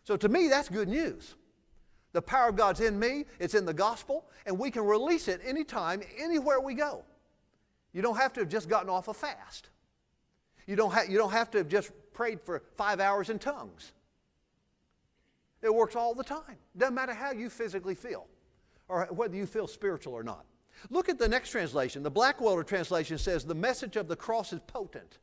So to me, that's good news. The power of God's in me, it's in the gospel, and we can release it anytime, anywhere we go. You don't have to have just gotten off a fast. You don't have to have just prayed for 5 hours in tongues. It works all the time. Doesn't matter how you physically feel or whether you feel spiritual or not. Look at the next translation. The Blackwelder translation says, the message of the cross is potent.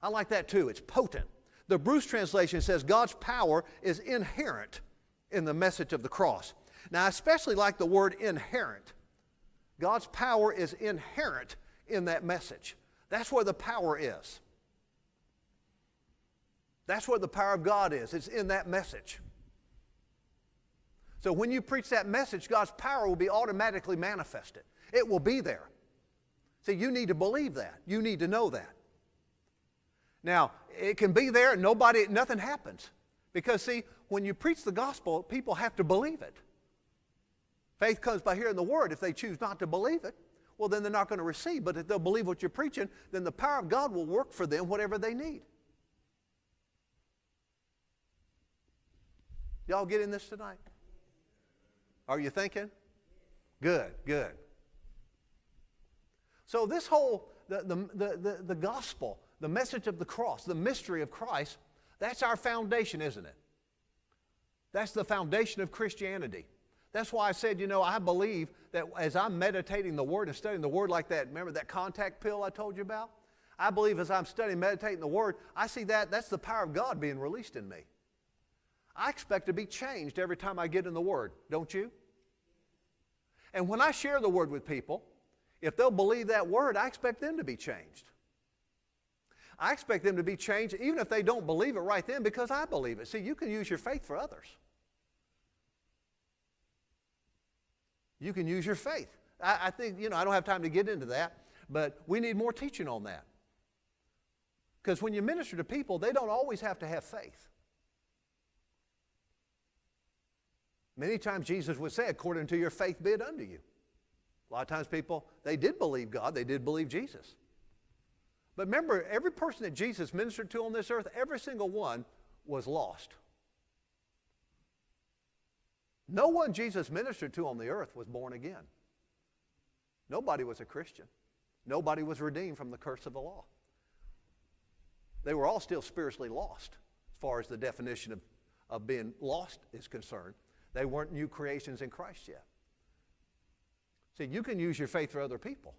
I like that too. It's potent. The Bruce translation says God's power is inherent in the message of the cross. Now, I especially like the word inherent. God's power is inherent in that message. That's where the power is. That's where the power of God is. It's in that message. So when you preach that message, God's power will be automatically manifested. It will be there. See, you need to believe that. You need to know that. Now, it can be there and nothing happens. Because, see, when you preach the gospel, people have to believe it. Faith comes by hearing the word. If they choose not to believe it, well, then they're not going to receive. But if they'll believe what you're preaching, then the power of God will work for them whatever they need. Y'all getting this tonight? Are you thinking? Good, good. So this whole, the gospel, the message of the cross, the mystery of Christ, that's our foundation, isn't it? That's the foundation of Christianity. That's why I said, I believe that as I'm meditating the Word and studying the Word like that, remember that contact pill I told you about? I believe as I'm studying, meditating the Word, I see that's the power of God being released in me. I expect to be changed every time I get in the Word, don't you? And when I share the Word with people, if they'll believe that Word, I expect them to be changed. I expect them to be changed even if they don't believe it right then because I believe it. See, you can use your faith for others. You can use your faith. I think, I don't have time to get into that, but we need more teaching on that. Because when you minister to people, they don't always have to have faith. Many times Jesus would say, according to your faith be it unto you. A lot of times people, they did believe God, they did believe Jesus. But remember, every person that Jesus ministered to on this earth, every single one was lost. No one Jesus ministered to on the earth was born again. Nobody was a Christian. Nobody was redeemed from the curse of the law. They were all still spiritually lost as far as the definition of being lost is concerned. They weren't new creations in Christ yet. See, you can use your faith for other people.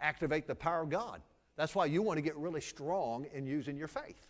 Activate the power of God. That's why you want to get really strong in using your faith.